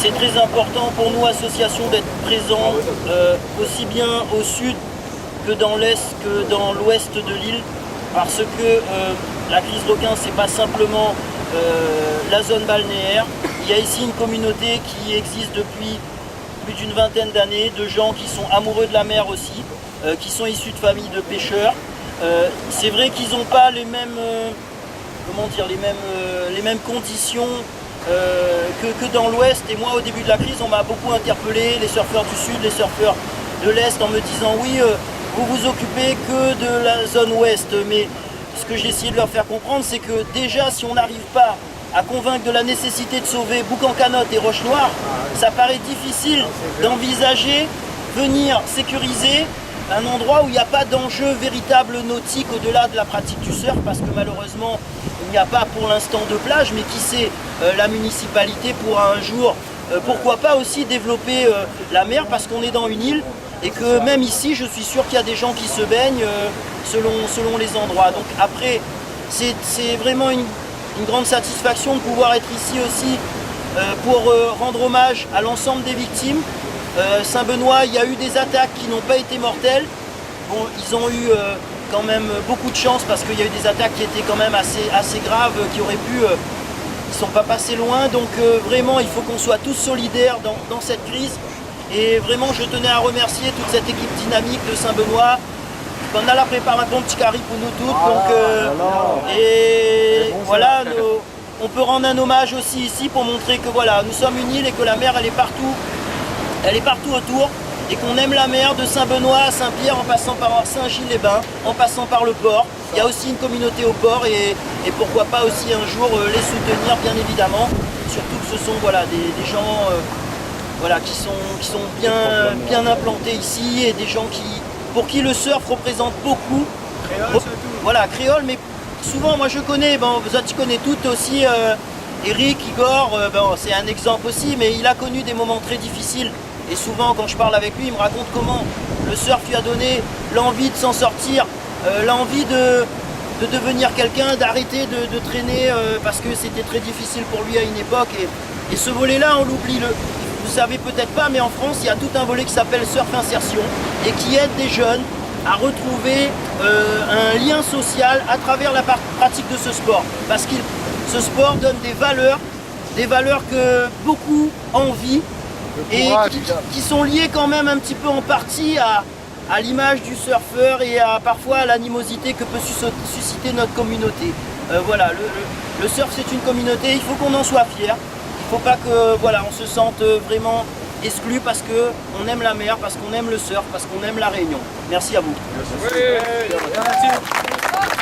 c'est très important pour nous, association, d'être présents aussi bien au sud que dans l'est, que dans l'ouest de l'île, parce que la crise requin, c'est pas simplement la zone balnéaire. Il y a ici une communauté qui existe depuis plus d'une vingtaine d'années, de gens qui sont amoureux de la mer aussi, qui sont issus de familles de pêcheurs. C'est vrai qu'ils n'ont pas les mêmes, les mêmes conditions que dans l'ouest. Et moi, au début de la crise, on m'a beaucoup interpellé, les surfeurs du sud, les surfeurs de l'est, en me disant oui, vous vous occupez que de la zone ouest. Mais ce que j'ai essayé de leur faire comprendre, c'est que déjà, si on n'arrive pas à convaincre de la nécessité de sauver Bouc-en-Canotte et Roche-Noire, ça paraît difficile d'envisager venir sécuriser un endroit où il n'y a pas d'enjeu véritable nautique au-delà de la pratique du surf, parce que malheureusement il n'y a pas pour l'instant de plage, mais qui sait, la municipalité pourra un jour, pourquoi pas aussi développer la mer, parce qu'on est dans une île et que même ici je suis sûr qu'il y a des gens qui se baignent selon les endroits. Donc après c'est vraiment une grande satisfaction de pouvoir être ici aussi pour rendre hommage à l'ensemble des victimes. Saint-Benoît, il y a eu des attaques qui n'ont pas été mortelles. Bon, ils ont eu quand même beaucoup de chance parce qu'il y a eu des attaques qui étaient quand même assez graves, qui auraient pu... ils ne sont pas passés loin, donc vraiment il faut qu'on soit tous solidaires dans cette crise. Et vraiment je tenais à remercier toute cette équipe dynamique de Saint-Benoît. On a préparé un bon petit carré pour nous toutes. Donc, et voilà, on peut rendre un hommage aussi ici pour montrer que voilà, nous sommes une île et que la mer elle est partout autour, et qu'on aime la mer de Saint-Benoît à Saint-Pierre en passant par Saint-Gilles-les-Bains, en passant par le port. Il y a aussi une communauté au port et pourquoi pas aussi un jour les soutenir bien évidemment, surtout que ce sont voilà, des gens voilà, qui sont bien implantés ici et des gens pour qui le surf représente beaucoup. Créole, voilà, créole, mais souvent moi je connais, bon, tu connais toutes aussi, Eric, Igor, bon, c'est un exemple aussi, mais il a connu des moments très difficiles. Et souvent quand je parle avec lui, il me raconte comment le surf lui a donné l'envie de s'en sortir, l'envie de devenir quelqu'un, d'arrêter de traîner parce que c'était très difficile pour lui à une époque. Et ce volet-là, on l'oublie. Vous savez peut-être pas, mais en France, il y a tout un volet qui s'appelle Surf Insertion et qui aide des jeunes à retrouver un lien social à travers la pratique de ce sport. Parce que ce sport donne des valeurs que beaucoup envient et qui sont liées quand même un petit peu en partie à l'image du surfeur et parfois à l'animosité que peut susciter notre communauté. Voilà, le surf c'est une communauté, il faut qu'on en soit fier. Il ne faut pas que voilà, on se sente vraiment exclu parce qu'on aime la mer, parce qu'on aime le surf, parce qu'on aime la Réunion. Merci à vous. Merci.